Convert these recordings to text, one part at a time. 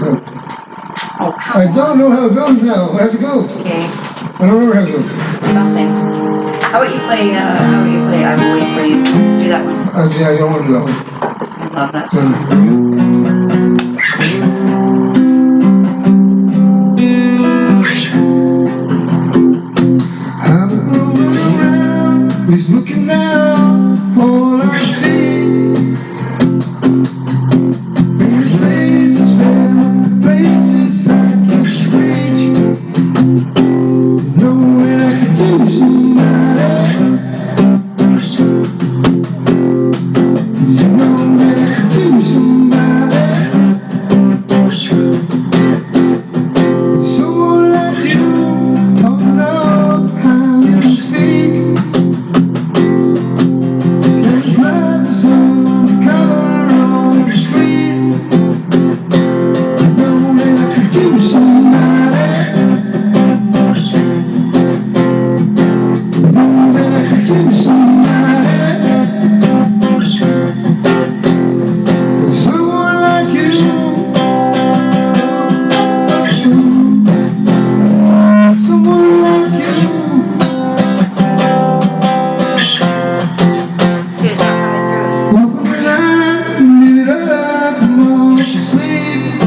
So, Oh, come I don't know how it goes now. I have to go. Okay. I don't remember how it goes. Something. How about you play, I Will Wait For You? Do that one. Yeah, I don't want to do that one. I love that song. I'm going around, he's looking down, all I see is faces found, places I can reach. Knowing I could do somebody, you know that I could do somebody, someone like you, don't know how you speak. There's love is on the cover on the street. You know that I could do somebody, you know that I could do somebody, someone like you, someone like you. She's not coming through. Open it up, leave it up, the more you sleep.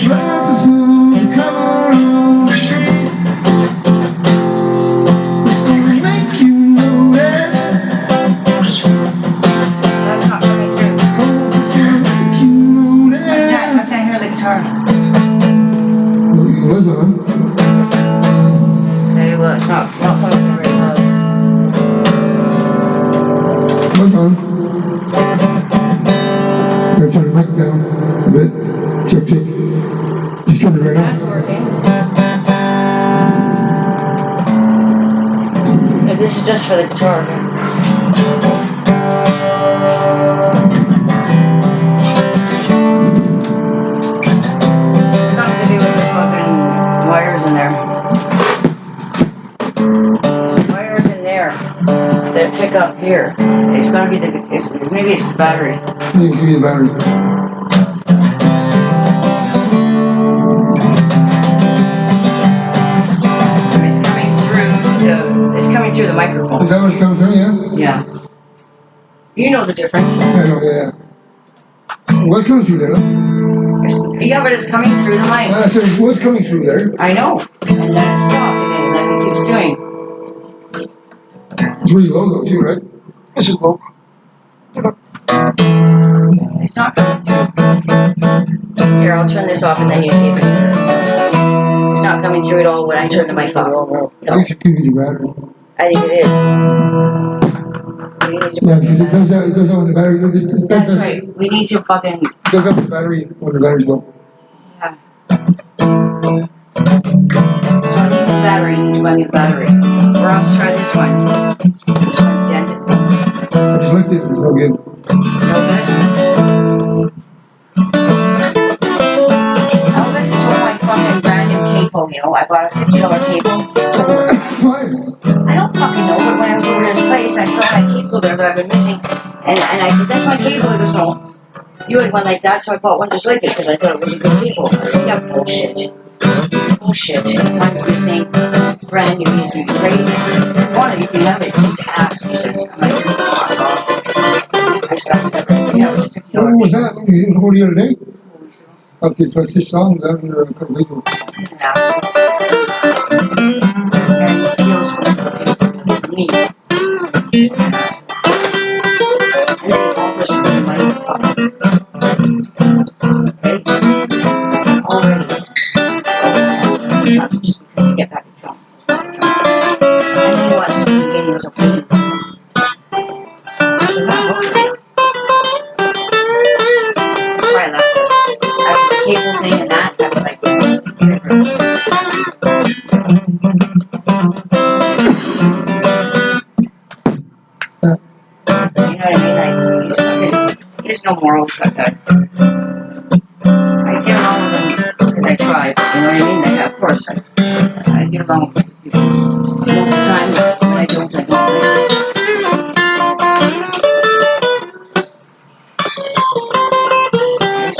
Love is on the cover on the street. It's gonna make you notice. That's not coming through. Oh, it's gonna make you notice. I can't hear the guitar. Well, it was on. There you go. It's not coming through very loud. It was on. Gotta turn the mic down a bit. Check, check. Just turn it right That's on. working. Maybe this is just for the guitar. Something to do with the fucking wires in there. There's wires in there that pick up here. It's gotta be maybe it's the battery. You can give me the battery. It's coming through the microphone. Is that what's coming through, yeah? Yeah. You know the difference. I know, yeah. What comes through there? Yeah, but it's coming through the mic. I said, what's coming through there? I know. And then it's stopped again, like it keeps doing. It's really low though, too, right? This is low. It's not coming through. Here, I'll turn this off and then you see if I can hear it. It's not coming through at all when I turn the mic off. No. No. I think it could be the battery. I think it is. We need to Yeah, because it does that when the battery. That's right. We need to fucking. It does that with the battery when the battery's low. Yeah. So I need the battery. You need to buy me a battery. Or else try this one. This one's dented. I just looked at it, it's no good. No good? Elvis stole my fucking brand new capo, you know. I bought a $50 capo. He stole it. It's fine. I don't fucking know, but when I was over at his place, I saw my cable there that I've been missing. And I said, that's my cable. He goes, no. You had one like that, so I bought one just like it because I thought it was a good cable. I said, yeah, bullshit. Bullshit. Mine's missing. Brand new. He's ready. If you want it, you can have it. Just ask. He says, I'm like, I just have to never. Yeah, it was a $50 What was that? You didn't hold the other day? 4 weeks ago. Okay, so it's his song down there a couple days ago. He's an asshole. And he steals from me. And then he offers me the money to fuck. Okay? Already. That's just because to get back at John. And then he wants to be getting was okay. I said, no, okay. That's why I left it. After the cable thing and that, I was like, you know what I mean? Like, he has no morals, that guy. I get along with him because I try, but you know what I mean? Like, of course, I get along with people. Most of the time, when I don't, I don't. I just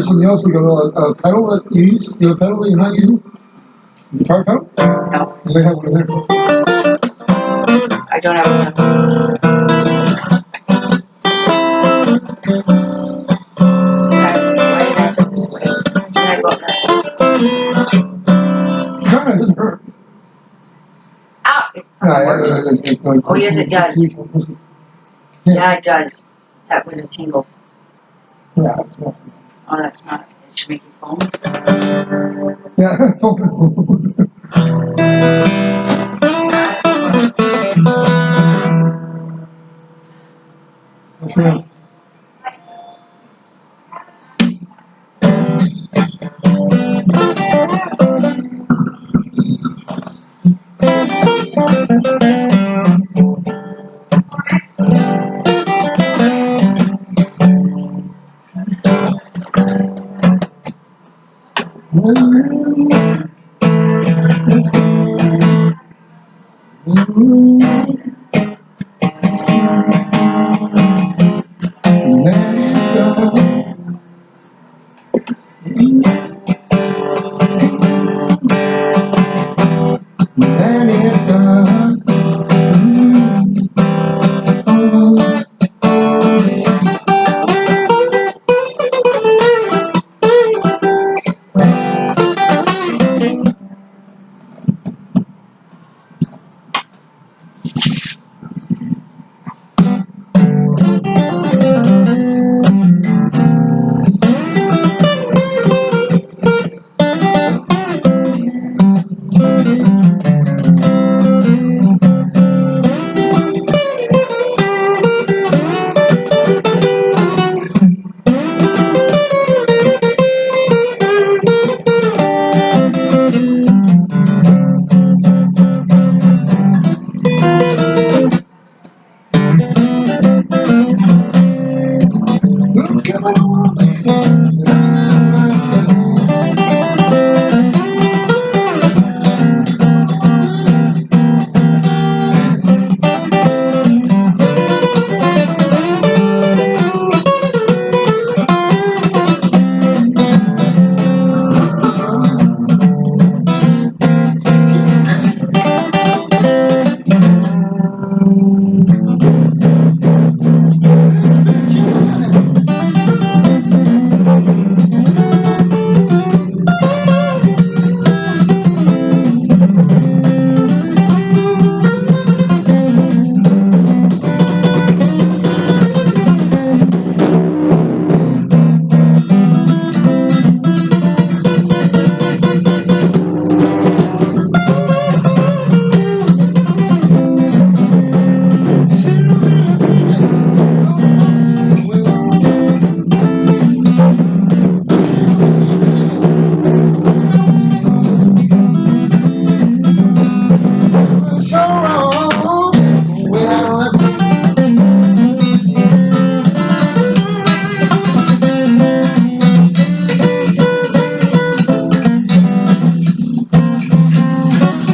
something else, like a pedal that you use? You have a pedal that you're not using? Guitar pedal? No, You may have one in there. I don't have a pedal. Why did I throw this away? Did I go up there? No, it doesn't hurt. Ow! It Yeah, works. Oh, yes, it does. Yeah, it does. That was a tingle. Yeah, it's not. Oh, that's not. It should make you foam. Yeah, that's right. Then it's done. Look at my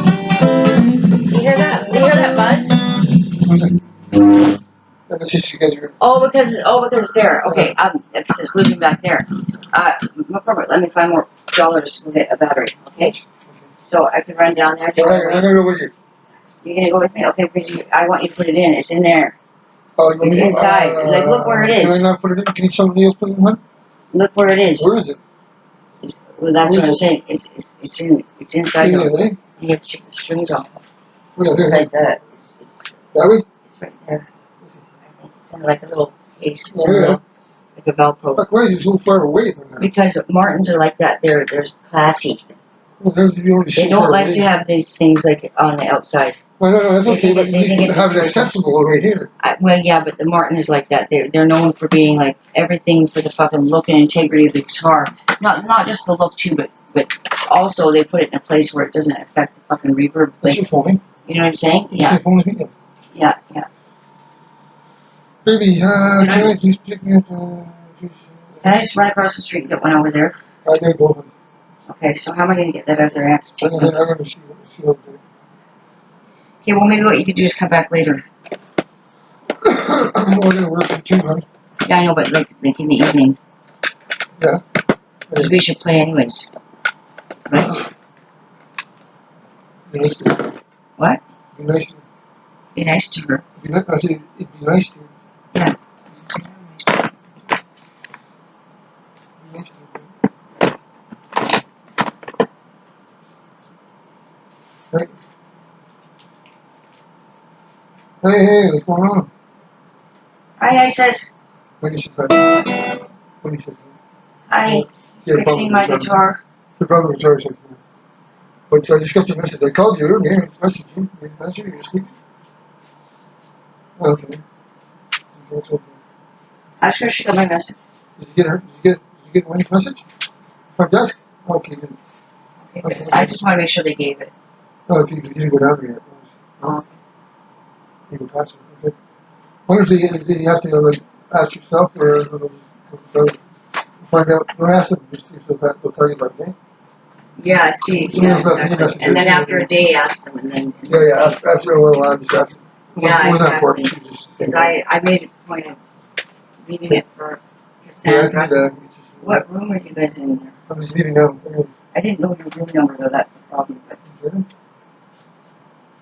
Do you hear that? Do you hear that buzz? That's just because you're. Because it's there. Okay, because it's looping back there. No problem. Let me find more dollars to get a battery. Okay. So I can run down there. I'm gonna go with you. You're gonna go with me? Okay, because I want you to put it in. It's in there. Oh, you want It's me to- inside. Like, look where it is. Can I not put it in? Can somebody else put it in one? Look where it is. Where is it? Well, that's what I'm saying. It's inside. Yeah, the, right? you have to take the strings off. Where, It's here, like that. It's that way? right there. I think it's in like a little case. It's Oh, in a yeah. little, like a Velcro. Fuck, why is it so far away from there? Because Martins are like that. They're classy. Well, those of you already They so don't far like away. to have these things like on the outside. Well, no, that's They okay, think but it- at they least think you it have it destroys them. accessible right here. Well, yeah, but the Martin is like that. They're known for being like everything for the fucking look and integrity of the guitar. Not just the look too, but also they put it in a place where it doesn't affect the fucking reverb. That's your phone. You know what I'm saying? That's your phone here. Yeah. Baby, Can I can I just- please pick me up? Can I just run across the street and get one over there? I gotta go. Okay, so how am I going to get that out there? I have to take I'm one. gonna see what Okay, well maybe what you could do is come back later. we're gonna work in 2 months. Yeah, I know, but like in the evening. Yeah. Because we should play anyways. Right? Be nice to her. What? Be nice to her. Be nice to her. I said it'd be nice to her. Yeah. Be nice to her. Right? Hey, what's going on? Hi, says. When you said that. When you said that. Hi. Fixing my guitar. The problem with guitar is like, but I just got your message. I called you earlier. Messaged you. You didn't answer. You're asleep. Okay. That's okay. Ask her if she got my message. Did you get her? Did you get Wendy's message? Front desk? Okay, good. Okay. I just want to make sure they gave it. Oh, okay, because you didn't go down there yet. Oh. You go past it. Okay. I wonder if you have to like, ask yourself or find out. Don't ask them. Just see if they'll tell you about it. Yeah, see. Yeah, exactly. And then after a day, ask them, and then. Yeah. After a little while, just ask them. Yeah, exactly. Because I made a point of leaving it for Cassandra. Yeah, What room are you guys in there? I'm just leaving now. I didn't know your room number though. That's the problem. But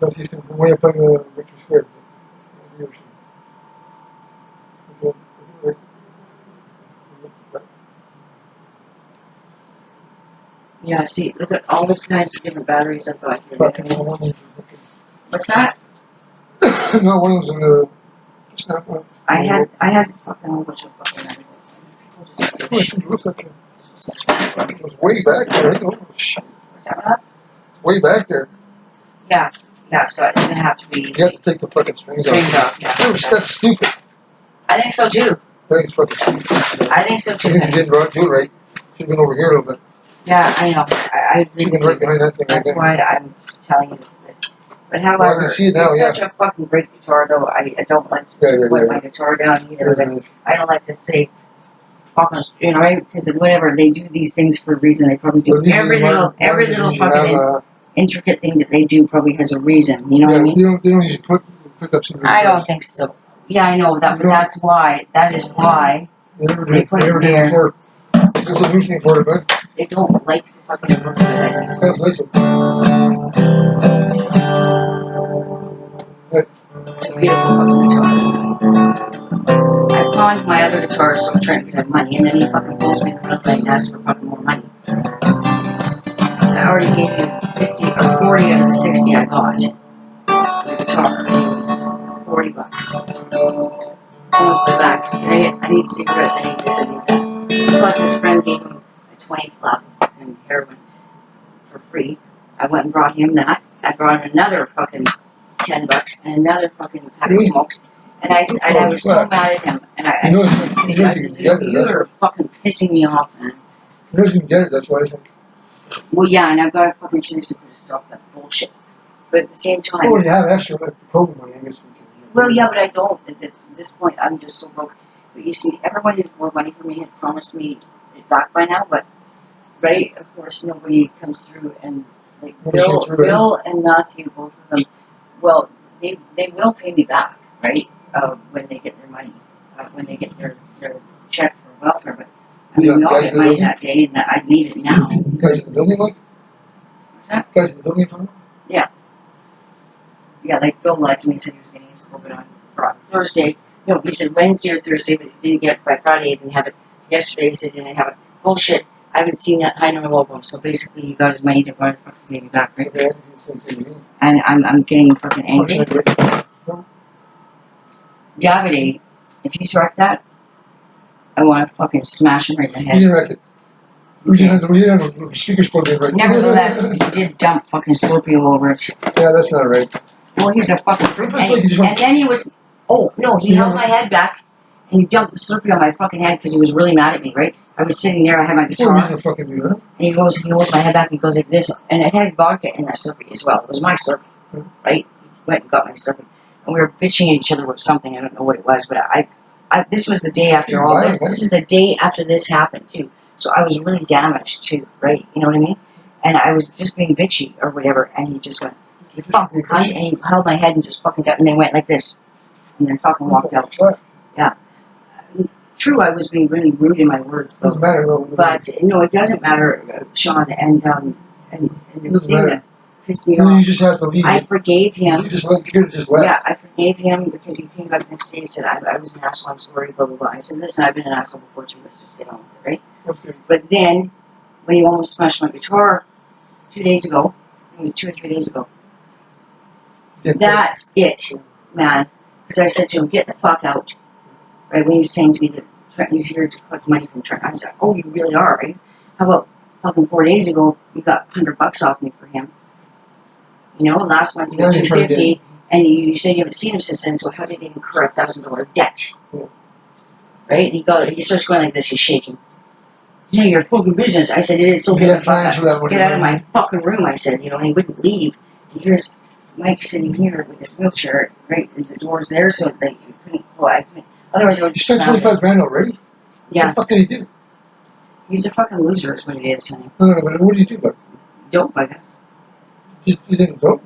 That's just the way I'm playing Victor Square. yeah, see, look at all the kinds of different batteries I've got here. What's that? No, one of them's in the snap one. I had fucking a whole bunch of fucking batteries. People just It looks like it was way back there. What's that? Way back there. Yeah, so it's gonna have to be. You have to take the fucking strings off. Yeah. That's stupid. I think so too. I think it's fucking stupid. I think so too. You didn't do it right. Should have been over here a little bit. Yeah, I know. I agree. Should have been right behind that thing. That's why I'm just telling you. But however, well, I can see it now, it's such a fucking great guitar, though. I don't like to put my guitar down either. But I don't like to say, fucking, you know, right? Because whenever they do these things for a reason, they probably do every little fucking intricate thing that they do probably has a reason. You know what I mean? They don't usually put up some. I don't think so. Yeah, I know that, but that's why. That is why they put it there. There's a new thing for it, but they don't like the fucking look of it. That's nice. It's a beautiful fucking guitar. I pawned my other guitar, so I'm trying to get him money, and then he fucking pulls me in the middle of the night and asks for fucking more money. So I already gave you 50 or 40 out of the 60 I got for the guitar. 40 bucks. Almost my back. I need cigarettes, I need this, I need that. Plus his friend gave him a 20 flap of fucking heroin for free. I went and brought him that. I brought him another fucking 10 bucks and another fucking pack of smokes. And I was so mad at him. And I said, you're fucking pissing me off, man. He doesn't even get it, that's why I think. Well, yeah, and I've got to fucking seriously put a stop to that bullshit. But at the same time... Oh, you have extra like the COVID money, I guess. Well, yeah, but I don't. At this point, I'm just so broke. But you see, everyone who's more money for me had promised me it back by now, but, right, of course, nobody comes through. And, like, Bill and Matthew, both of them, well, they will pay me back, right, when they get their money, when they get their check for welfare. But, I mean, we all get money that day, and I need it now. Guys in the building, like? What's that? Guys in the building, Tom? Yeah. Yeah, like Bill lied to me and said he was getting his COVID on Thursday. No, he said Wednesday or Thursday, but he didn't get it by Friday. He didn't have it yesterday. He said he didn't have it. Bullshit. I haven't seen that. I don't know about him. So basically, he got his money to fucking pay me back, right? Okay. And I'm getting fucking angry. Davide, if he's wrecked that, I want to fucking smash him right in the head. You didn't wreck it. We didn't have the speakers plugged in right. Nevertheless, he did dump fucking Slurpee all over it. Yeah, that's not right. Well, he's a fucking freak. And then he was... Oh, no, he held my head back, and he dumped the Slurpee on my fucking head because he was really mad at me, right? I was sitting there, I had my guitar, and fucking do that. he holds my head back, and he goes like this, and it had vodka in that Slurpee as well. It was my Slurpee, right? He went and got my Slurpee. And we were bitching at each other with something, I don't know what it was, but this was the day after all this. This is the day after this happened, too. So I was really damaged, too, right? You know what I mean? And I was just being bitchy, or whatever, and he just went, you fucking cunt, and he held my head and just fucking got, and they went like this. And then fucking walked out. Yeah. True, I was being really rude in my words, though. Doesn't matter. No, But no, it doesn't matter, Sean. And the Doesn't thing matter. that pissed me You off, just have to leave I it. forgave him. You just like you just left. Yeah, I forgave him because he came back the next day and said, I was an asshole, I'm sorry, blah, blah, blah. I said, listen, I've been an asshole before too, let's just get on with it, right? Okay. But then, when he almost smashed my guitar 2 days ago, it was 2 or 3 days ago, Yeah, that's it, man. Because I said to him, get the fuck out. Right, when he was saying to me that Trenton's here to collect money from Trenton, I said, oh, you really are, right? How about fucking 4 days ago, you got $100 off me for him? You know, last month you got $250, and you said you haven't seen him since then, so how did he incur a $1,000 debt? Yeah. Right? He starts going like this, he's shaking. Yeah, your fucking business. I said, it is so get the fuck out. Get out of my fucking room, I said, and he wouldn't leave. And here's Mike sitting here with his wheelchair, right, and the door's there, so that you couldn't, well, I couldn't, otherwise I would You just spent 25 grand already? Yeah. What the fuck did he do? He's a fucking loser, is what it is, honey. No, but what did he do? Like, Dope, I guess. just he didn't dope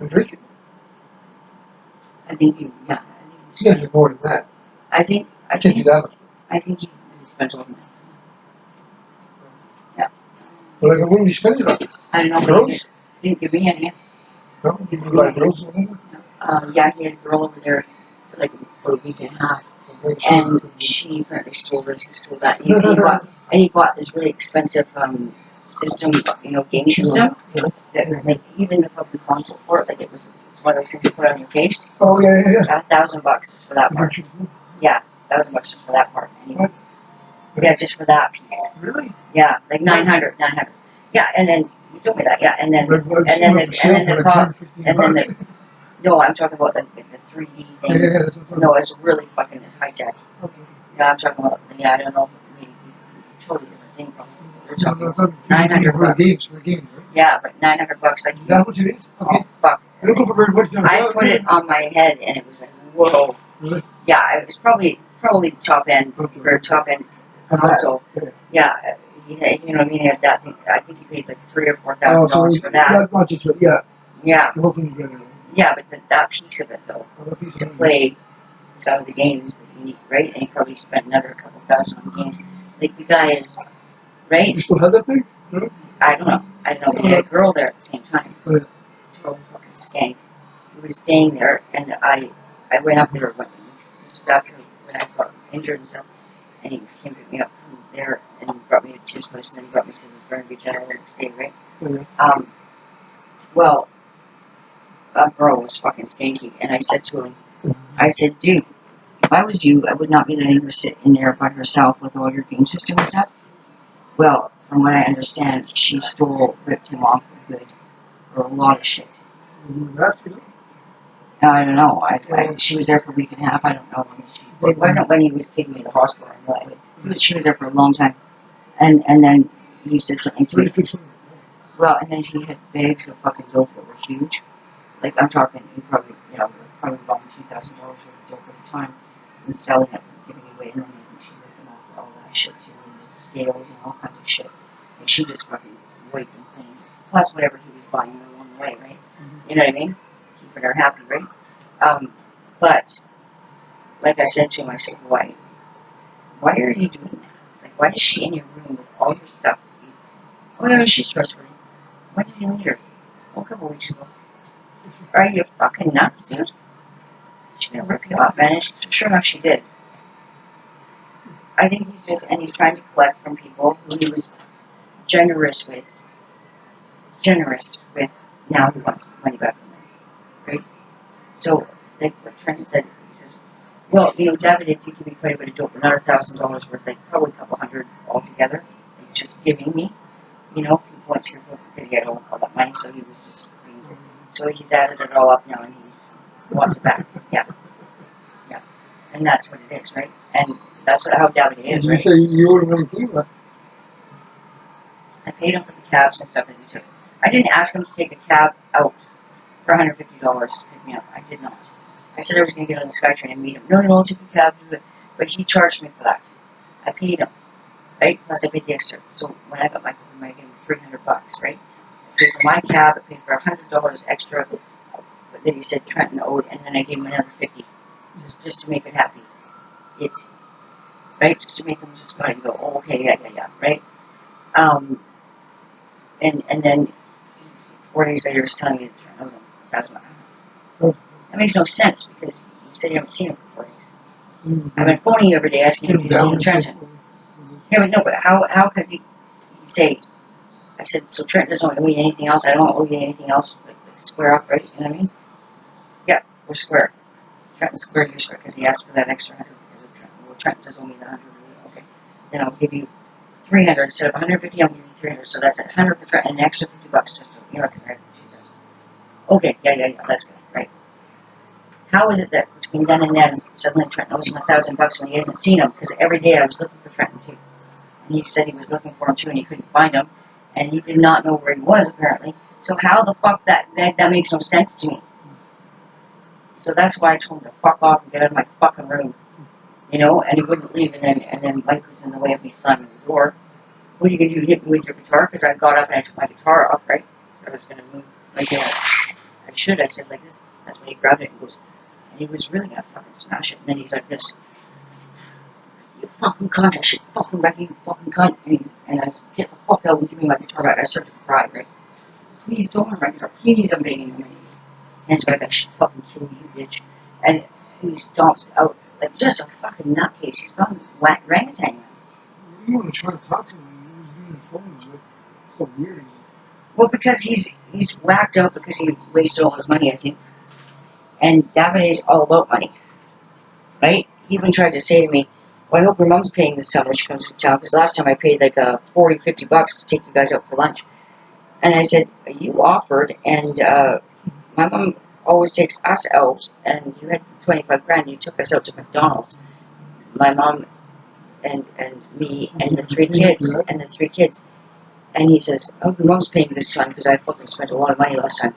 and drink it. I think he, yeah. He's got to do more than that. I think Can't do that much. I think he spent all the money. Yeah. But like, what did he spend it on? I don't know. But Girls? he didn't give me any. No, he didn't buy girls or anything. Yeah, he had a girl over there for like for a week and a half, and she apparently stole this and stole that. And he bought this really expensive system, game system. That like even the fucking console for it, like it was one of those things you put on your face. Oh yeah. It's $1,000 just for that part. Yeah, $1,000 just for that part. Anyway. Yeah, just for that piece. Really? Yeah, like 900. Yeah, and then you told me that. Yeah, and then no, I'm talking about the 3D thing. Yeah, No, it's really fucking high tech. Okay. Yeah, I'm talking about. Yeah, I don't know. Maybe totally different thing. We're talking about $900. Games, for games, right? Yeah, but $900. Like Is that what it is? Okay. Oh fuck. I don't go for very much. I put it on my head, and it was like, whoa. Really? Yeah, it was probably the top end for top end console. Yeah, you know what I mean. He had that thing. I think he paid like $3,000 or $4,000 for that. Not just that, yeah. Yeah. The whole thing together. Yeah, but that piece of it though, to play some of the games that you need, right? And he probably spent another couple thousand on games. Like the guy is, right? You still have that thing? No? I don't know. But he had a girl there at the same time. Oh, yeah. Total fucking skank. He was staying there, and I went up there just after when I got injured and stuff, and he came to pick me up from there and brought me to his place, and then he brought me to the Burnaby General the next day, right? Yeah. Well, that girl was fucking skanky, and I said to him, I said, dude, if I was you, I would not be letting her sit in there by herself with all your game system and stuff. Well, from what I understand, she ripped him off for good, for a lot of shit. I don't know. She was there for a week and a half. I don't know. It wasn't when he was taking me to the hospital. She was there for a long time. And then he said something to me. Well, and then she had bags of fucking dope that were huge. Like, I'm talking, he probably bought $2,000 worth of dope at a time and selling it and giving it away. And then she ripped him off for all that shit too, and the scales and all kinds of shit. And she just fucking wiped him clean. Plus whatever he was buying along the way, right? You know what I mean? Keeping her happy, right? But, like I said to him, I said, why are you doing that? Like, why is she in your room with all your stuff? Oh, no, she's trustworthy. When did you meet her? Oh, a couple weeks ago. Are you fucking nuts, dude? She's gonna rip you off, man. And sure enough, she did. I think he's trying to collect from people who he was generous with. Now he wants money back from them, right? So, like what Trent said, he says, well, David did give me quite a bit of dope, another $1,000 worth, like probably a couple hundred altogether, like just giving me, a few points here because he had all that money, so he was just, so he's added it all up now and he wants it back. Yeah. And that's what it is, right? And that's how David is, right? You say you owed him money too? I paid him for the cabs and stuff that he took. I didn't ask him to take a cab out for $150 to pick me up. I did not. I said I was going to get on the SkyTrain and meet him. No, I'll take a cab to do it. But he charged me for that. I paid him, right? Plus I paid the extra. So when I got my car, I gave him $300, right? I paid for my cab. I paid for $100 extra that he said Trenton owed, and then I gave him another $50 just to make it happy. right? Just to make him just kind of go, oh, okay, yeah, right? And then 4 days later, he's telling me that I was on 1,000 miles. That makes no sense because you said you haven't seen him for 4 days. I've been phoning you every day asking you if you've seen Trenton. Yeah, but no, but how could you say? I said, so Trent doesn't owe you anything else. I don't owe you anything else. Like square up, right? You know what I mean? Yeah, we're square. Trent's square, you're square, because he asked for that extra 100 because of Trent. Well, Trent does owe me the 100. Okay, then I'll give you 300 instead of 150. I'll give you 300. So that's 100 for Trent and an extra $50 just to because I had the 2,000. Okay, yeah, that's good, right? How is it that between then and then suddenly Trent owes him $1,000 when he hasn't seen him? Because every day I was looking for Trenton too. And he said he was looking for him too and he couldn't find him. And he did not know where he was apparently. So how the fuck that makes no sense to me. So that's why I told him to fuck off and get out of my fucking room. You know, and he wouldn't leave and then Mike was in the way of me slamming the door. What are you gonna do? Hit me with your guitar? Because I got up and I took my guitar off, right? I was gonna move like that. I said like this. That's when he grabbed it and goes, and he was really gonna fucking smash it. And then he's like this. You fucking cunt, I should fucking wreck you, fucking cunt. And I said, get the fuck out and give me my guitar back. I started to cry, right? Please don't have my guitar. Please, I'm begging you. And so I should fucking kill you, bitch. And he stomps out like just a fucking nutcase. He's gone orangutan. You want to try to talk to him? He was doing the phone. Like, so weird. Well, because he's whacked out because he wasted all his money, I think. And Davide's all about money, right? He even tried to say to me, well, I hope your mom's paying this summer when she comes to town, because last time I paid like $40-50 to take you guys out for lunch. And I said, you offered, and my mom always takes us out, and you had 25 grand, you took us out to McDonald's. My mom and me and the three kids. And he says, oh, your mom's paying this time because I fucking spent a lot of money last time.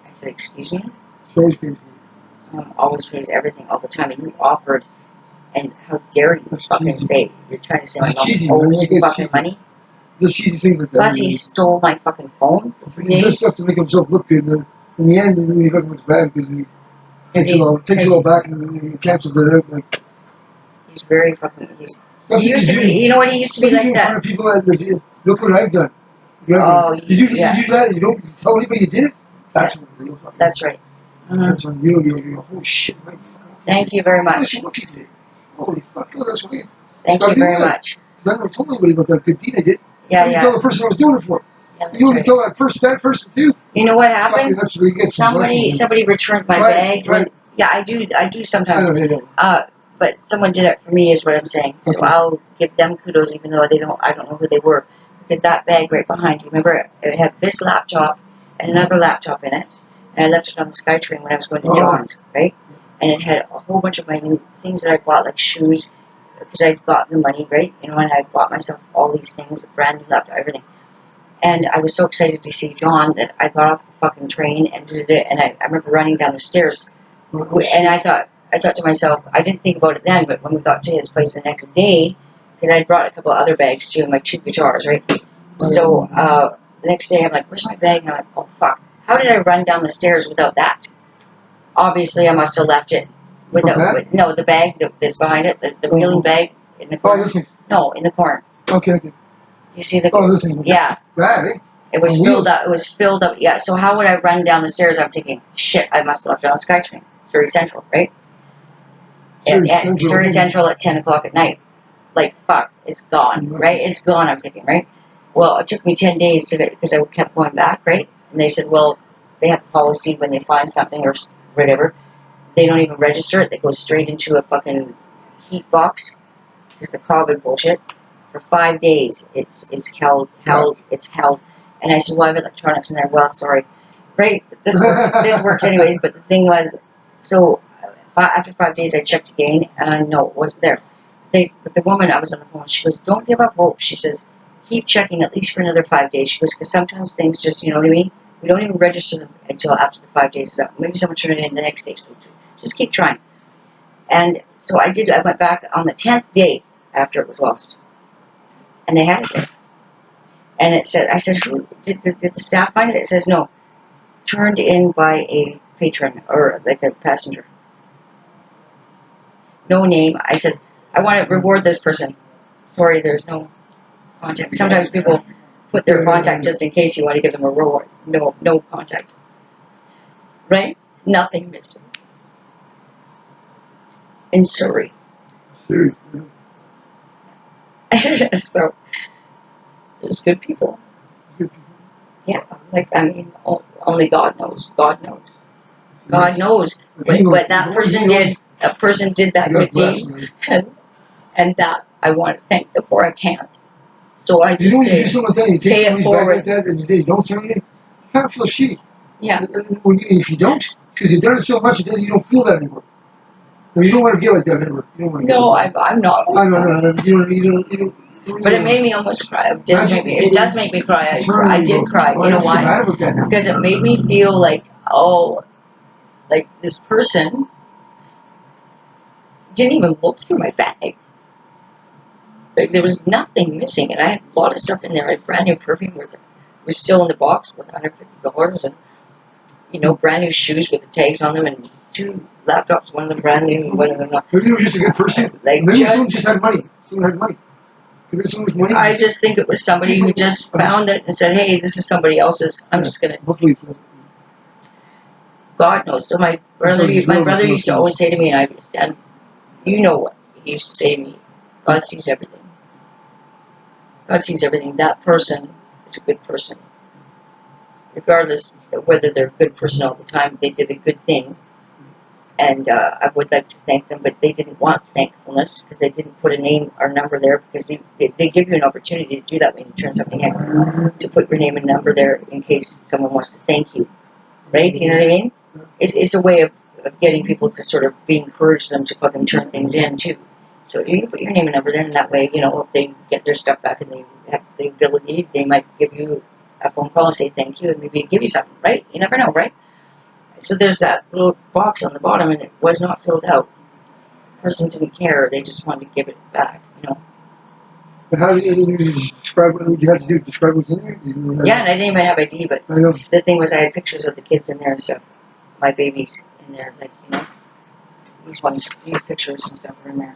I said, excuse me? She always pays for Mom always pays everything all the time, and you offered, and how dare you fucking say, you're trying to say my mom owes you fucking money? The cheesy things like that. Plus, he stole my fucking phone for 3 days. Just stuff to make himself look good. And in the end, he fucking looks bad because he takes it all back and he cancels it out. Like, he's very fucking. He used to be. You know what? He used to be like that. In front of people, like, look what I've done. Oh, you do that. You don't tell anybody you did it. That's what real fucking. That's right. That's when you're holy shit. Like, thank you very much. Look at it. Holy fuck! That's what. Thank you very much. I never told anybody about that good deed I did. Yeah, I didn't tell the person I was doing it for. Yeah, you didn't tell that person too. You know what happened? That's where you get somebody returned my bag. Right. Yeah, I do sometimes. I but someone did it for me, is what I'm saying. So I'll give them kudos, even though I don't know who they were, because that bag right behind you. Remember, it had this laptop and another laptop in it, and I left it on the SkyTrain when I was going to John's, right? And it had a whole bunch of my new things that I bought, like shoes, because I'd got the money, right? You know, and I bought myself all these things, a brand new laptop, everything. And I was so excited to see John that I got off the fucking train and did it. And I remember running down the stairs, and I thought to myself, I didn't think about it then, but when we got to his place the next day, because I brought a couple of other bags too, and my 2 guitars, right? So the next day I'm like, where's my bag? And I'm like, oh fuck, how did I run down the stairs without that? Obviously, I must have left it without. No, the bag that's behind it, the wheeling bag in the corner. No, in the corner. Okay. You see the? Oh, this thing. Yeah. Bad, eh? It was filled up. It was filled up. Yeah. So how would I run down the stairs? I'm thinking, shit, I must have left it on the SkyTrain. Surrey Central, right? Surrey Central at 10 o'clock at night. Like, fuck, it's gone, right? It's gone, I'm thinking, right? Well, it took me 10 days to get, because I kept going back, right? And they said, well, they have a policy when they find something or whatever, they don't even register it. They go straight into a fucking heat box, because the COVID bullshit. For 5 days, it's held. And I said, well, I have electronics in there. Well, sorry. Right? But this works anyways. But the thing was, so after 5 days, I checked again, and no, it wasn't there. But the woman, I was on the phone, she goes, don't give up hope. She says, keep checking at least for another 5 days. She goes, because sometimes things just, you know what I mean? We don't even register them until after the 5 days is up. Maybe someone turned it in the next day. So just keep trying. And so I did. I went back on the 10th day after it was lost. And they had it there. And it said, I said, who did the staff find it? It says, no, turned in by a patron or like a passenger. no name. I said, I want to reward this person. Sorry, there's no contact. Sometimes people put their contact just in case you want to give them a reward. No contact. Right? Nothing missing. In Surrey. Seriously. So, there's good people. Yeah, like, I mean, only God knows. God knows. God knows what that person did. That person did that good deed, and that I want to thank them for. I can't. So I just say, do something like that, you take pay it somebody's back forward. like that, and you don't say anything, you kind of feel shitty. Yeah. And if you don't, because you've done it so much, you don't feel that anymore. No, you don't want to get like that ever. You don't want to No, get like that. I'm not. I know. You don't. But it made me almost cry. It does make me cry. I did cry. You know why? Bad about that now. Because it made me feel like, oh, like this person didn't even look through my bag. Like, there was nothing missing, and I had a lot of stuff in there, like brand new perfume was still in the box with $150, and brand new shoes with the tags on them, and 2 laptops, one of them brand new, one of them not. Maybe you were just a good person. Like, Maybe someone just had money. Someone had money. Maybe someone was money. I just think it was somebody who just found it and said, "Hey, this is somebody else's. I'm just gonna." Hopefully it's not. God knows. So my brother used to always say to me, and I understand. You know what he used to say to me? God sees everything. God sees everything. That person is a good person. Regardless of whether they're a good person all the time, they did a good thing. And I would like to thank them, but they didn't want thankfulness because they didn't put a name or number there, because they give you an opportunity to do that when you turn something in, to put your name and number there in case someone wants to thank you. Right? You know what I mean? It's a way of getting people to sort of encourage them to fucking turn things in too. So you can put your name and number there, and that way, if they get their stuff back and they have the ability, they might give you a phone call and say thank you, and maybe give you something, right? You never know, right? So there's that little box on the bottom, and it was not filled out. The person didn't care; they just wanted to give it back, But how did you describe what you had to do? Describe what's in there? Yeah, and I didn't even have ID, but I know. the thing was, I had pictures of the kids in there and stuff, my babies in there, like these pictures and stuff were in there.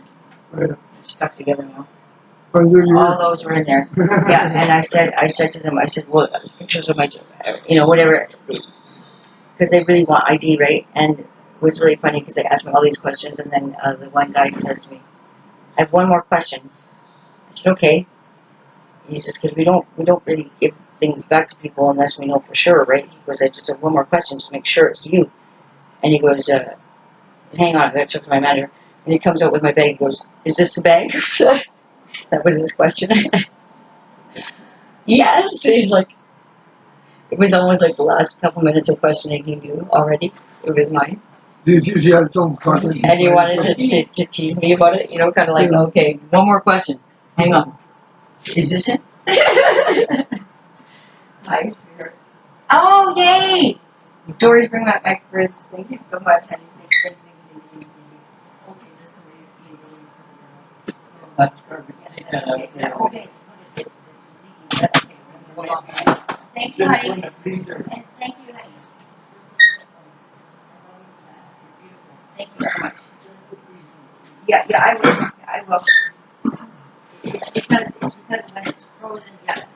Right. They're stuck together now. All All those were in there. Yeah, and I said to them, well, pictures of my, whatever, because they really want ID, right? And it was really funny because they asked me all these questions, and then the one guy says to me, "I have one more question." I said, "Okay." He says, "Because we don't really give things back to people unless we know for sure, right?" He goes, "I just have one more question to make sure it's you." And he goes, "Hang on, I gotta check with my manager." And he comes out with my bag. He goes, "Is this the bag?" That was his question. Yes. He's like, it was almost like the last couple minutes of questioning he knew already. It was mine. She had its own confidence. And he wanted to tease me about it, kind of like, okay, one more question. Hang on. Is this it? Hi, sweetheart. Oh, yay! Dory's bringing back my fridge. Thank you so much, honey. Thank you. Okay, there's somebody's being released. That's okay. Yeah, okay. Look at this. That's okay. Thank you, honey. And thank you, honey. Thank you so much. Yeah, I will. It's because when it's frozen, yes.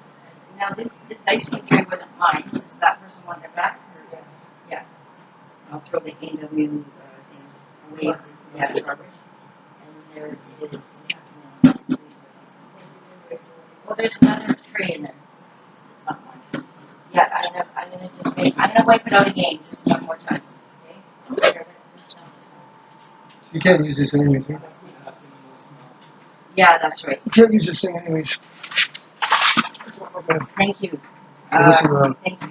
Now this ice cream tray wasn't mine. Does that person want it back? Or, yeah. I'll throw the AW things away. Yeah, garbage. And there it is. Well, there's another tray in there. It's not mine. Yeah, I'm gonna wipe it out again just one more time. Okay. Here, let's You can't use this anyways. Huh? Yeah, that's right. You can't use this thing anyways. Thank you. Thank you.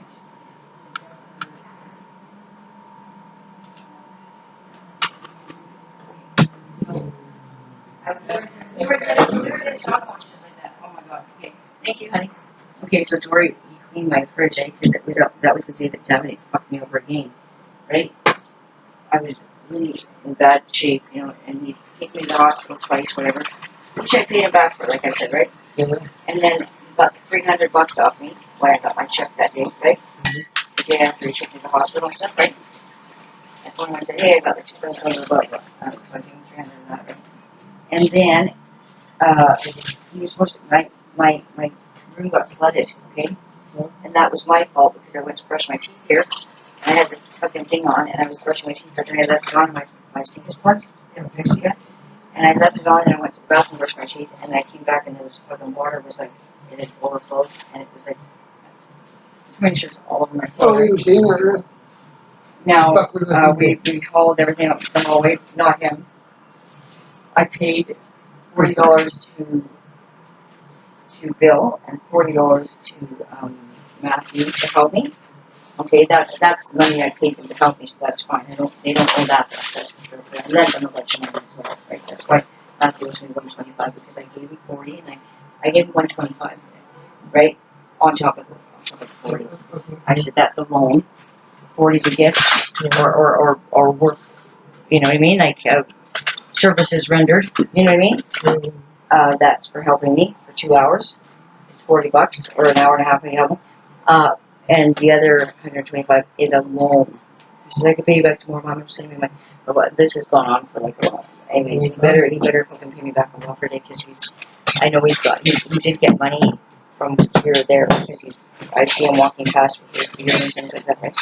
You were just talking about shit like that. Oh my god. Okay. Thank you, honey. Okay, so Dory, he cleaned my fridge, because that was the day that Dominic fucked me over again, right? I was really in bad shape, and he'd take me to the hospital twice, whatever. Which I paid him back for, like I said, right? Mm-hmm. And then he got $300 off me when I got my check that day, right? Mm-hmm. The day after he took me to the hospital and stuff, right? I told him, I said, hey, I got the $2,000, blah, blah, blah. So I gave him $300 in that, right? And then he was supposed to, my room got flooded, okay? And that was my fault because I went to brush my teeth here. And I had the fucking thing on, and I was brushing my teeth after I left it on, and my sink is plugged. I haven't fixed it yet. And I left it on, and I went to the bathroom, brushed my teeth, and I came back, and there was fucking water was like, it had overflowed, and it was like 2 inches all over my Oh, floor. you were saying that, Now, fuck with us, we hauled everything up the hallway, not him. I paid $40 to Bill and $40 to Matthew to help me. Okay, that's money I paid them to help me, so that's fine. They don't owe that, that's for sure. But I let them let you know as well, right? That's why Matthew owes me $125 because I gave him 40 and I gave him $125, right? On top of the 40. I said that's a loan. 40 is a gift, or work. You know what I mean? Like services rendered. You know what I mean? That's for helping me for 2 hours. It's $40 or an hour and a half. I help him. And the other 125 is a loan. He says I could pay you back tomorrow, Mom. I'm sending me my. But this has gone on for like a while. Anyways, he better fucking pay me back on welfare day because I know he did get money from here or there because I see him walking past with beer and things like that, right?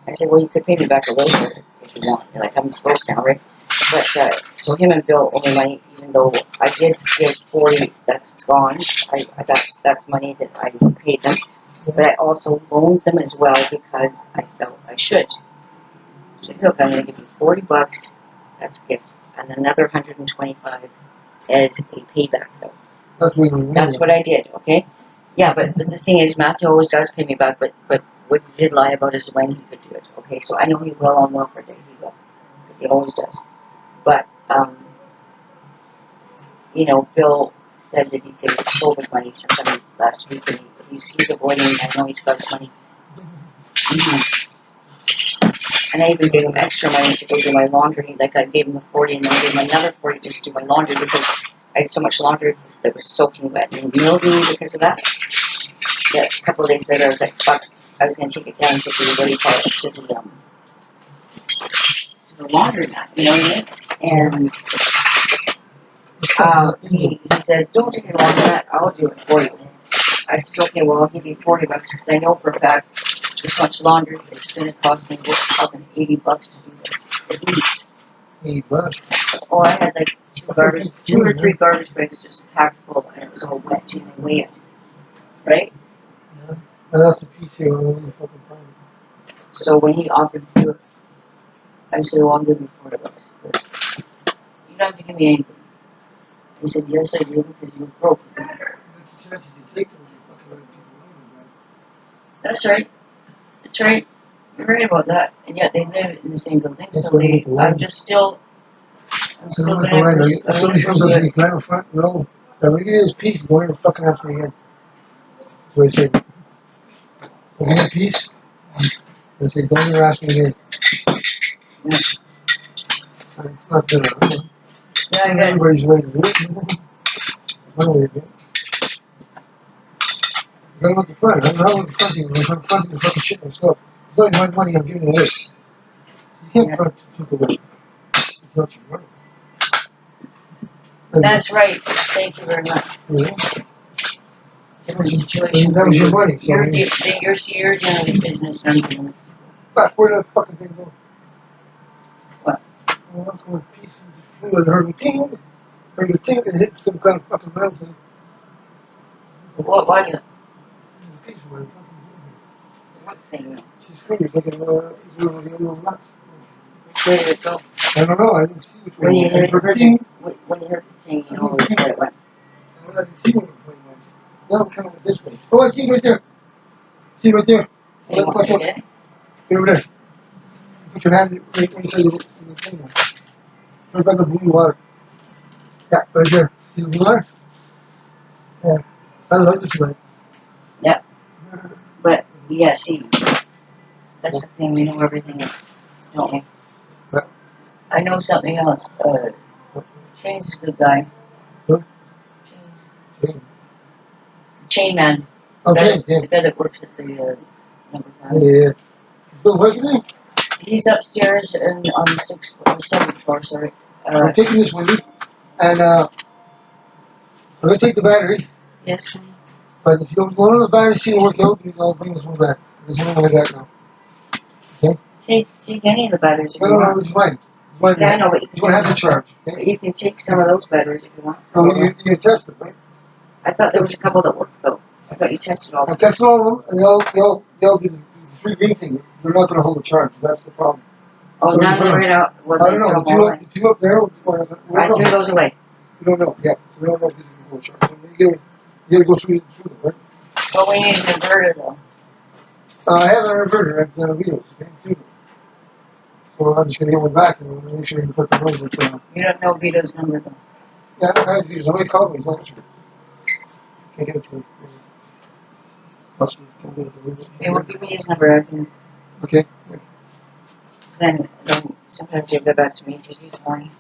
I said, well, you could pay me back a little bit if you want. You're like, I'm broke now, right? But so him and Bill owe me money, even though I did give 40. That's gone. That's money that I paid them. But I also loaned them as well because I felt I should. So look, I'm going to give you $40. That's a gift, and another 125 as a payback, though. That's what I did. Okay. Yeah, but the thing is, Matthew always does pay me back. But what he did lie about is when he could do it. Okay, so I know he will on welfare day. He will, because he always does. But you know, Bill said that he paid his COVID money sometime last week, and he's avoiding. I know he's got his money. Mm-hmm. And I even gave him extra money to go do my laundry. Like I gave him the 40, and then I gave him another 40 just to do my laundry because I had so much laundry that was soaking wet and mildewy because of that. Yeah, a couple of days later, I was like, fuck, I was going to take it down to the, what do you call it, to the laundromat, you know what I mean? And he says, don't take it to the laundromat, I'll do it for you. I said, okay, well, I'll give you $40 because I know for a fact this much laundry, it's going to cost me just fucking $80 to do that, at least. $80. Oh, I had like two or three garbage bags just packed full, and it was all wet too, and they weigh it, right? Yeah. And that's the piece here, when you fucking find it. So when he offered to do it, I said, well, I'll give you $40. You don't have to give me anything. He said, yes, I do, because you're broke. That's the chances you take them when you fucking let people know about it. That's right. That's right. You're right about that. And yet they live in the same building, That's so what I'm doing. I'm still So gonna if somebody comes up to pursue me, it. can I have a front? No. Now, when you get this piece, don't ever fucking ask me again. That's what I say. When you get a piece, I say, don't ever ask me again. Yeah. And it's not the, Yeah, I got it. everybody's way to do it. My way to do it. I don't want the front. I don't want the fronting. I'm fronting the fucking shit myself. It's not my money I'm giving away. You can't front people with it. It's not your money. That's right. Thank you very much. Yeah. Different situation. That was your money. So You're dealing with business, and I'm dealing with. fuck, where did that fucking thing go? What? Well, once the piece flew and heard the ting and hit some kind of fucking metal thing. What was it? The piece of my fucking What thing? she's fingers like a little nuts. Where did it go? I don't know, I didn't see which When way you it went. heard I heard ting. when you heard the ting, you know where it went. I didn't see where it went. Now I'm coming this way. Oh, I see it right there. See it right there. You want Watch me out. to get it? Over there. Put your hand right inside the thing now. Right by the blue water. Yeah, right there. See the blue water? Yeah. I love this one. Yeah. But yeah, see, that's the thing. We know everything, don't we? Yeah. I know something else. Shane's a good guy. Who? Shane's Chain Man. Okay, yeah. The guy that works at the number 5. Yeah. Still working there? He's upstairs and on the 7th floor. Sorry. So I'm taking this Wendy, and I'm going to take the battery. Yes. But if you don't want the battery seem to work out, I'll bring this one back. This one I got now. Okay? Take any of the batteries if you No, want. this is mine. Mine, Yeah, I know, but you this one can has a charge. Okay? you can take some of those batteries if you want. Oh, you can test it, right? I thought there was a couple that worked though. I thought you tested all I of them. tested all of them, and they'll do the 3 green thing. They're not going to hold a charge. That's the problem. Oh, So none of them are gonna. Well, I don't know. The two up there. I threw those away. We don't know. Yeah, so we don't know if this is going to hold a charge. So you got to go through them, right? But we need an inverter though. I have an inverter at Vito's. Okay, too. So I'm just going to get one back and make sure you put the noise with You don't know Vito's number though. yeah, I have Vito's. I only called him. He's not sure. Can't get it to him. Can't get it to him. They will give me his number. I can. Okay. Then sometimes they go back to me because he's horny.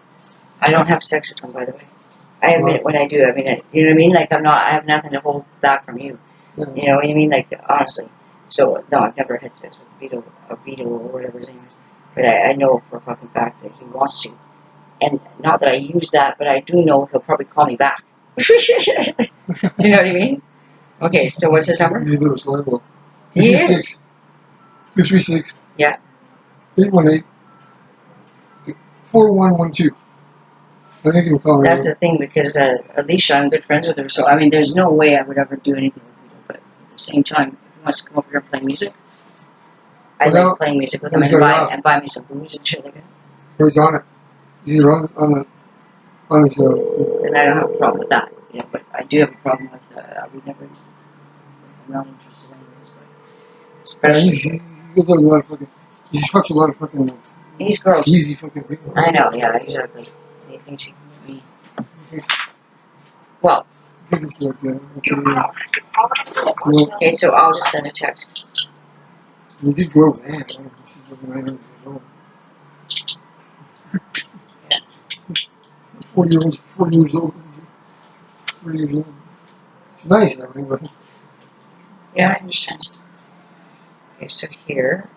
I don't have sex with him, by the way. I admit it when I do. I mean, you know what I mean? Like I have nothing to hold back from you. Yeah. You know what I mean? Like honestly. So no, I've never had sex with Vito or whatever his name is. But I know for a fucking fact that he wants to. And not that I use that, but I do know he'll probably call me back. Do you know what I mean? Okay, so what's his number? He's a bit of a slow. He is. 236. Yeah. 818. 4112. I think you'll call That's the thing, because Alicia, I'm good friends with her, so I mean, there's no way I would ever do anything with Vito. But at the same time, if he wants to come over here and play music, I like playing music with him and buy me some booze and shit like that. Or he's on it. He's either on his. And I don't have a problem with that, you know. But I do have a problem with. I would never. I'm not interested anyways, but especially. He goes out a lot of fucking. He just fucks a lot of fucking. He's gross. Sleazy fucking people. I know, yeah, exactly. He thinks he can be. Well. I think it's like, Okay, so I'll just send a text. You did grow, man. She's looking 900 years old. 40 years old. 40 years old. She's nice and everything, but. Yeah, I understand. Okay, so here.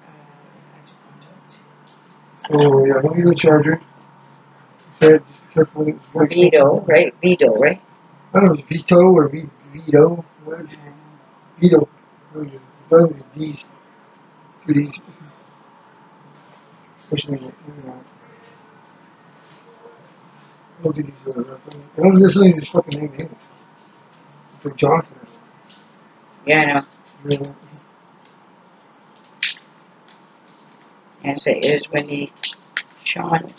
Oh, yeah, don't use the charger. Said, just be careful. Vito, right? Vito, right? I don't know if it's Vito or Vito. What is it? Vito. Those are D's. 2 D's. Especially I don't think he's I don't necessarily his fucking name. It's like Jonathan or Yeah, I know. something. Yeah. And I say, is Wendy. Sean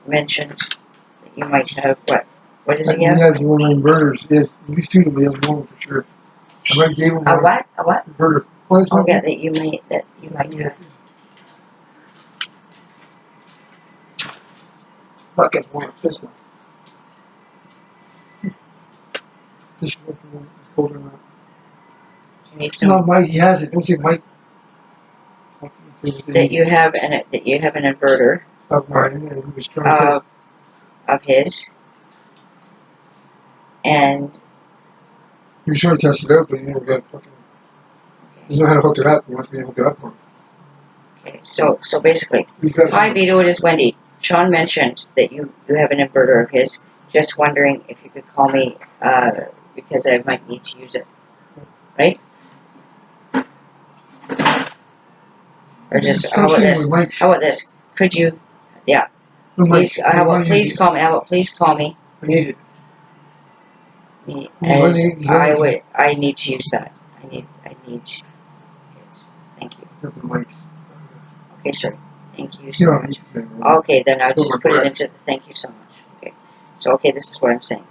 mentioned that you might have what? What does he have? He has one of the inverters. He has at least 2 of them. He has one for sure. I might gave him A one. what? A what? Inverter. Oh, yeah, that you might have. Fuck it, one. Pistol. Just working on it's colder now. You need It's some. not Mike. He has it. Don't say Mike. That you have an inverter Of mine. And he was trying to test. of his, and He was trying to test it out, but he never got fucking. He doesn't know how to hook it up. He wants me to hook it up for him. okay, so basically, Got hi Vito, it is Wendy. Sean mentioned that you have an inverter of his. Just wondering if you could call me because I might need to use it, right? Or just how about this? How about this? Could you? Yeah. No, please. Mike, How about please call me? How about please call me? I need it. As I need to use that. I need. Yes. Thank you. Okay, sir. Thank you so much. Okay, then I'll just put it into the thank you so much. Okay. So okay, this is what I'm saying.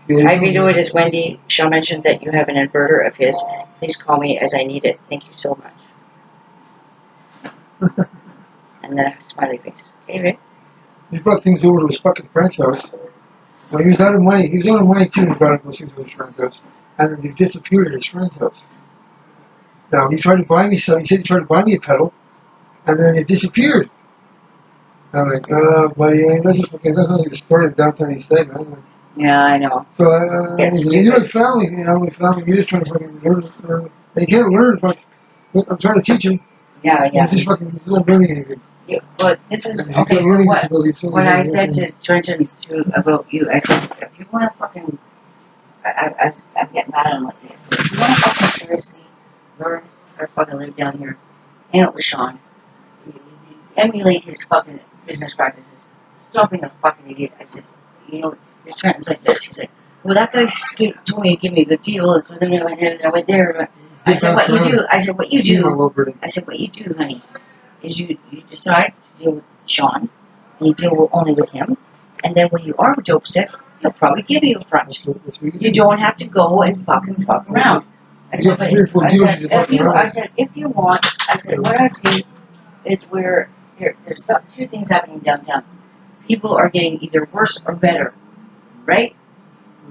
Hi Vito, it is Wendy. Sean mentioned that you have an inverter of his. Please call me as I need it. Thank you so much. And then a smiley face. Okay, right? He brought things over to his fucking friend's house. Now, he was out of money. He was out of money too. He brought those things to his friend's house, and then they disappeared at his friend's house. Now he tried to buy me some. He said he tried to buy me a pedal, and then it disappeared. I'm like, buddy, that's not the story of downtown East Side, man. Yeah, I know. So you're like family, family. You're just trying to fucking learn. And you can't learn, but I'm trying to teach him. Yeah, yeah. He's fucking not doing anything. Yeah, but this is And he's okay. got So learning what? disabilities, so What he's I not said working. to Trenton about you, I said, if you want to fucking, I'm getting mad at him like this. If you want to fucking seriously learn how to fucking live down here, hang out with Sean, emulate his fucking business practices. Stop being a fucking idiot. I said, you know, this Trenton's like this. He's like, well, that guy told me to give me a good deal, and so then I went there. I said, what you do? I said, what you do? I said, what you do, honey, is you decide to deal with Sean, and you deal only with him, and then when you are dope sick, he'll probably give you a front. You don't have to go and fucking fuck around. I said, but if you want, I said, what I see is where there's two things happening downtown. People are getting either worse or better, right?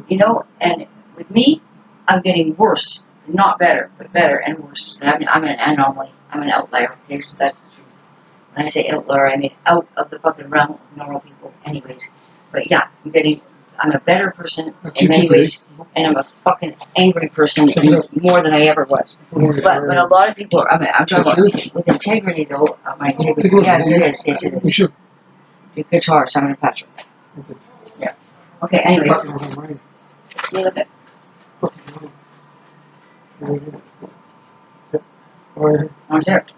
You know, and with me, I'm getting worse, not better, but better and worse. And I'm an anomaly. I'm an outlier. Okay, so that's the truth. When I say outlier, I mean out of the fucking realm of normal people, anyways. But yeah, I'm a better person in many ways, and I'm a fucking angry person more than I ever was. But a lot of people, I'm talking about with integrity though. My integrity, yes, it is. Yes, it is. The guitar, Simon and Patrick. Yeah. Okay. Anyways, see you later. What's it?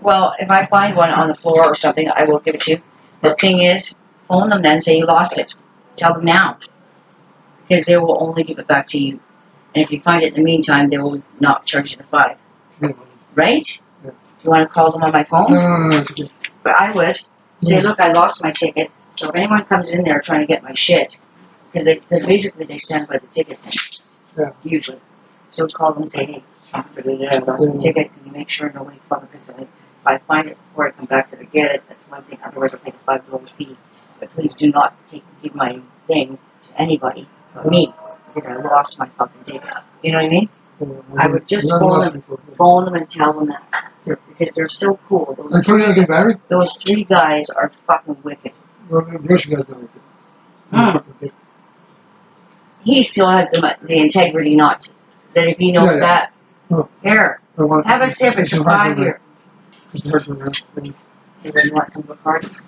Well, if I find one on the floor or something, I will give it to you. The thing is, phone them then, say you lost it. Tell them now. Because they will only give it back to you. And if you find it in the meantime, they will not charge you the $5. Right? Yeah. You want to call them on my phone? No. But I would. Say, look, I lost my ticket. So if anyone comes in there trying to get my shit, because basically they stand by the ticket thing. Yeah. Usually. So call them and say, hey, I lost my ticket. Can you make sure nobody fucking picks it up? If I find it before I come back to get it, that's one thing. Otherwise, I'll pay the $5 fee. But please do not give my thing to anybody but me, because I lost my fucking ticket. You know what I mean? I would just phone them and tell them that. Yeah. Because they're so cool. Those three guys are fucking wicked. He still has the integrity not to. That if he knows that, here, have a sip. It's a 5 year. You wouldn't want some Bacardis?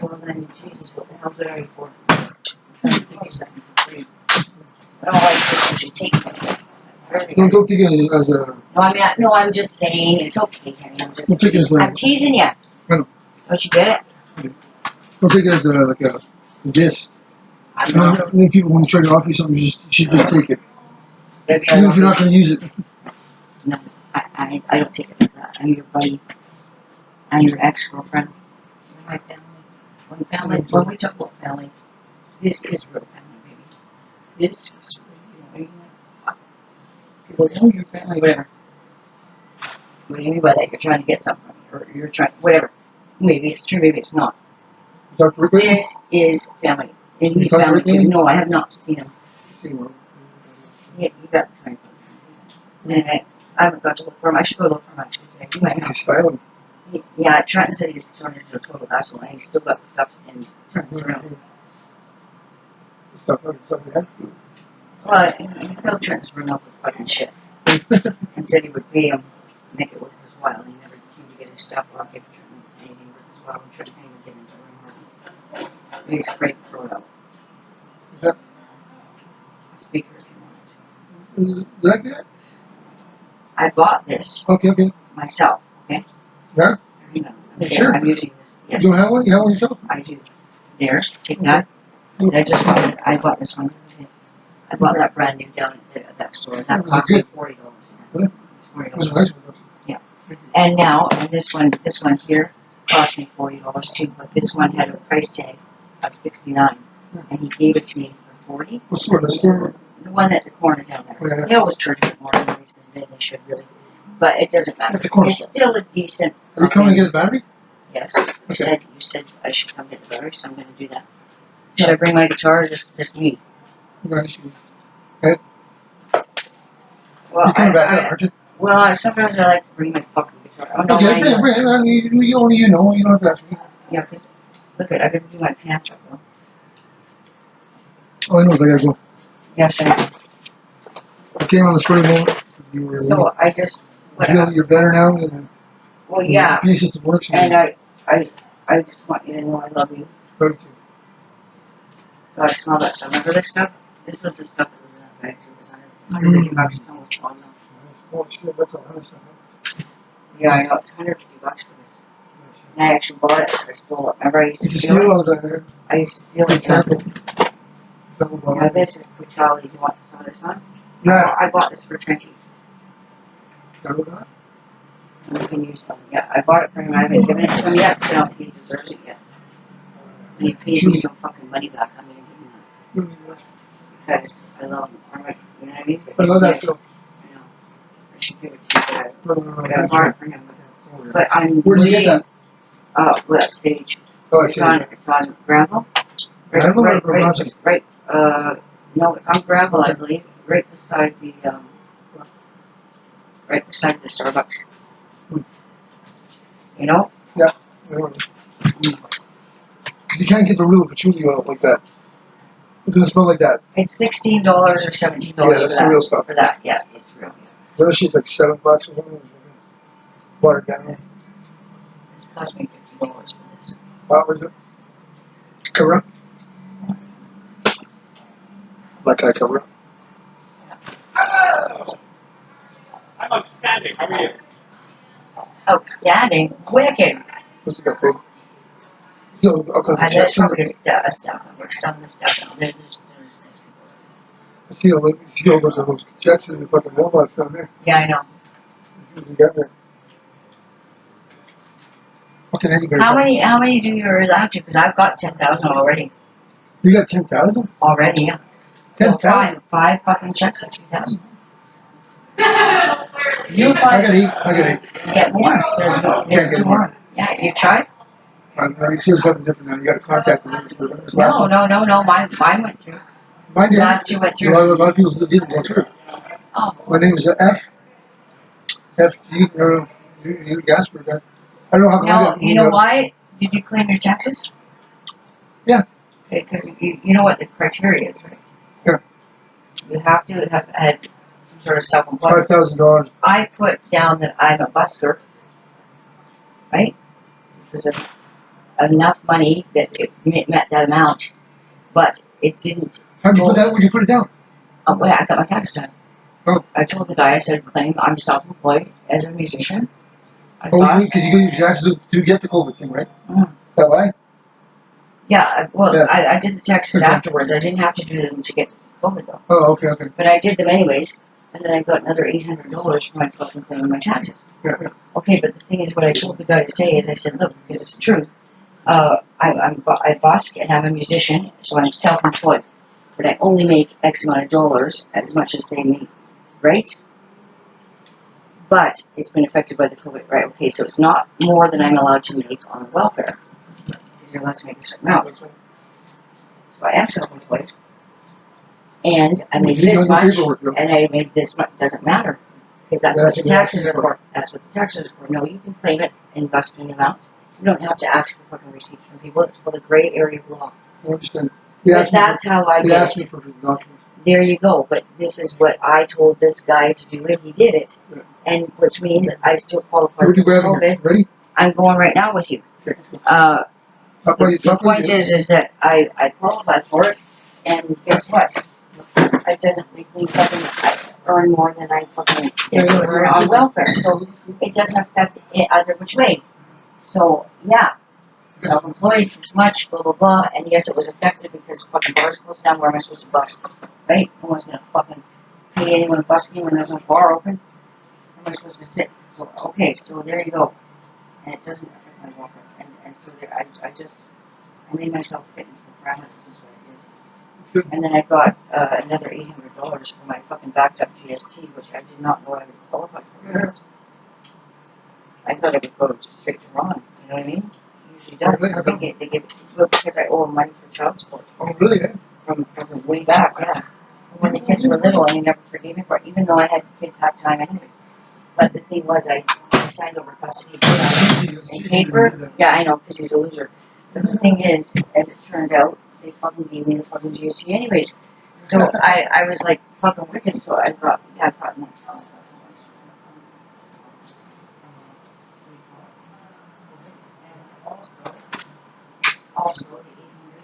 Well then, Jesus, what the hell did I for? I'm trying to give you something for free. I don't like this. You should take it. Don't take it as a... No, I'm just saying, it's okay, honey. I'm teasing you. Don't you get it? Don't take it as a diss. I'm not. Many people, when you try to offer you something, you should just take it. Maybe even if you're not going to use it. No, I don't take it like that. I'm your buddy. I'm your ex-girlfriend. You're my family. When we talk about family, this is real family, baby. This is, you know, fuck. People say, oh, your family, whatever. What do you mean by that? You're trying to get something from me, or you're trying, whatever. Maybe it's true, maybe it's not. This is family. And he's family too. No, I have not seen him. Yeah, you got the time. And I haven't got to look for him. I should go look for him actually today. He might have. Yeah, Trenton said he's turned into a total asshole, and he's still got the stuff and turns around. Well, he filled Trenton's room up with fucking shit. And said he would pay him to make it worth his while. He never came to get his stuff or give Trenton anything worth his while. And Trenton can't even get in his room. But he's afraid to throw it out. Is that A speaker if you want it. like that? I bought this. Okay. Myself, okay? Yeah? Sure. I'm using this. Yes. You don't have one? You have one yourself? I do. There, take that. I just bought it. I bought this one. I bought that brand new down at that store. That cost me $40. Really? It's $40. Yeah. And now, this one here cost me $40 too. But this one had a price tag of $69, and he gave it to me for $40. What store? The store? The one at the corner down there. They always charge a bit more than they should really, but it doesn't matter. It's still a decent. Are you coming to get a battery? Yes. You said I should come get the battery, so I'm going to do that. Should I bring my guitar or just leave? Well, you're coming back up, aren't you? Well, sometimes I like to bring my fucking guitar. Oh, no, okay, bring it. Only you know. You don't have to ask me. Yeah, because, look at I got to do my pants up, though. Oh, I know, but I gotta go. Yes, I came on the spur of the moment. So I just But, You feel you're better now, and well, yeah. the system works. And I just want you to know I love you. Love you too. So I smell that stuff. Remember this stuff? This was the stuff that was in that bag too. It was $150. It's almost gone now. Oh shit, that's a lot of stuff. Yeah, I know. It's $150 for this. And I actually bought it. I stole it. Remember I used to It's a steal steal it? all the time. I used to steal it. Example. Now this is Puchali. Do you want some of this on? Yeah. I bought this for Trenty. Double that? And you can use some. Yeah, I bought it for him. I haven't given it to him yet because I don't think he deserves it yet. When he pays me some fucking money back, I'm going to give him that. Because I love him. Or like, you know what I mean? I love that too. I know. I should give it to you, but I No, bought it for him. But I'm where did you get that? What stage? Oh, I It's see. on gravel. Gravel or Vermont? Right, no, it's on gravel, I believe. Right beside the, right beside the Starbucks. You know? Yeah. You can't get the real patchouli oil like that. It doesn't smell like that. It's $16 or $17 Yeah, that's the real stuff. For that, yeah, it's real. Yeah. The other shit's like $7 or something. Watered down. This cost me $50 for this. What was it? Cover up? Like I cover up. I'm outstanding. How are you? Outstanding. Wicked. What's it got, big? So, okay, And there's probably a staff member. Some of the staff member. There's nice people. I see all those checks in the fucking mailbox down there. Yeah, I know. You got that. Fucking anybody. How many do you allowed to? Because I've got 10,000 already. You got 10,000? Already, yeah. 10,000? Five fucking checks at 2,000. I got 8. I got 8. Get more. There's 2 more. Yeah, you tried? You see something different now. You got to contact them. No. Mine went through. Mine did. Last 2 went through. A lot of people didn't go through. Oh. My name is you Gasper. I don't know how come I No, got. you know why? Did you claim your taxes? Yeah. Because you know what the criteria is, right? Yeah. You have to have had some sort of self-employment. $5,000. I put down that I'm a busker, right? Which was enough money that it met that amount, but it didn't. How did you put that? Where'd you put it down? Well, I got my tax done. Oh. I told the guy, I said, claim I'm self-employed as a musician. Because you get your taxes to get the COVID thing, right? Mm. Is that why? Yeah, Yeah. I did the taxes afterwards. I didn't have to do them to get COVID though. Oh, okay. But I did them anyways, and then I got another $800 for my fucking claim of my taxes. Yeah. Okay, but the thing is, what I told the guy to say is, I said, look, because it's true. I busk and I'm a musician, so I'm self-employed, but I only make X amount of dollars, as much as they make, right? But it's been affected by the COVID, right? Okay, so it's not more than I'm allowed to make on welfare. Because you're allowed to make a certain amount. So I am self-employed. And I made this much, and I made this much. Doesn't matter. Because that's what the taxes are for. That's what the taxes are for. No, you can claim it and bust in amounts. You don't have to ask for fucking receipts from people. It's for the gray area of law. I understand. But that's how I did asked me it. for the documents. There you go. But this is what I told this guy to do, and he did it. Yeah. And which means I still qualify What are you for grabbing COVID. here? Ready? I'm going right now with you. Okay. The point is that I qualify for it, and guess what? It doesn't make me fucking earn more than I fucking earn on welfare, so it doesn't affect it either which way. So yeah, self-employed, this much, blah blah blah, and yes, it was affected because fucking bars closed down. Where am I supposed to busk? Right? No one's gonna fucking pay anyone busking when there's no bar open. How am I supposed to sit? So okay, so there you go, and it doesn't affect my welfare, and so there, I made myself fit into the parameters. Is what I did. And then I got another $800 for my fucking backed up GST, which I did not know I would qualify for. Yeah. I thought it would go straight to Ron. You know what I mean? It usually does. They give it because I owe them money for child support. Oh, really? Yeah. From way back, yeah. When the kids were little, and he never forgave me for it, even though I had kids half time anyways. But the thing was, I signed over custody in paper. Yeah, I know, because he's a loser. But the thing is, as it turned out, they fucking gave me the fucking GST anyways. So I was like fucking wicked, so I brought like $5,000. Also, the 800.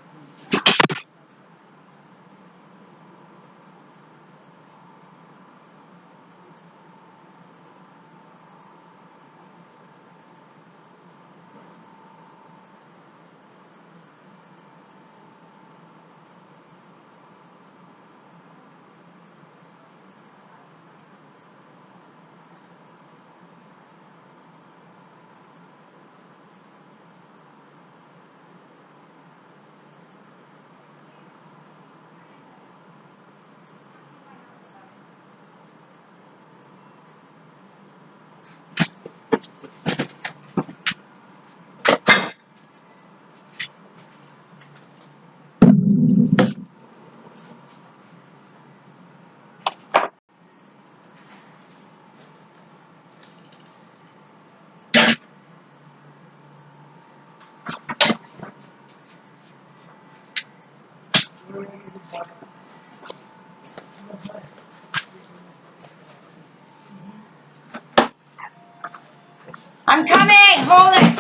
I'm coming! Hold it!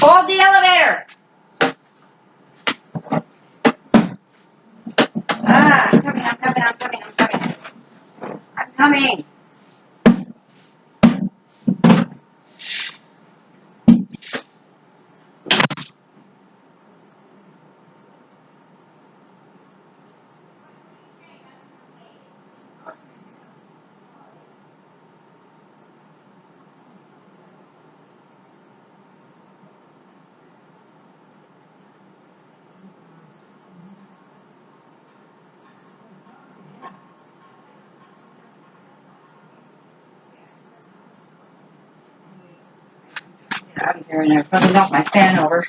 Hold the elevator! Ah, I'm coming, I'm coming, I'm coming, I'm coming. I'm coming. Get out of here and I probably knocked my fan over.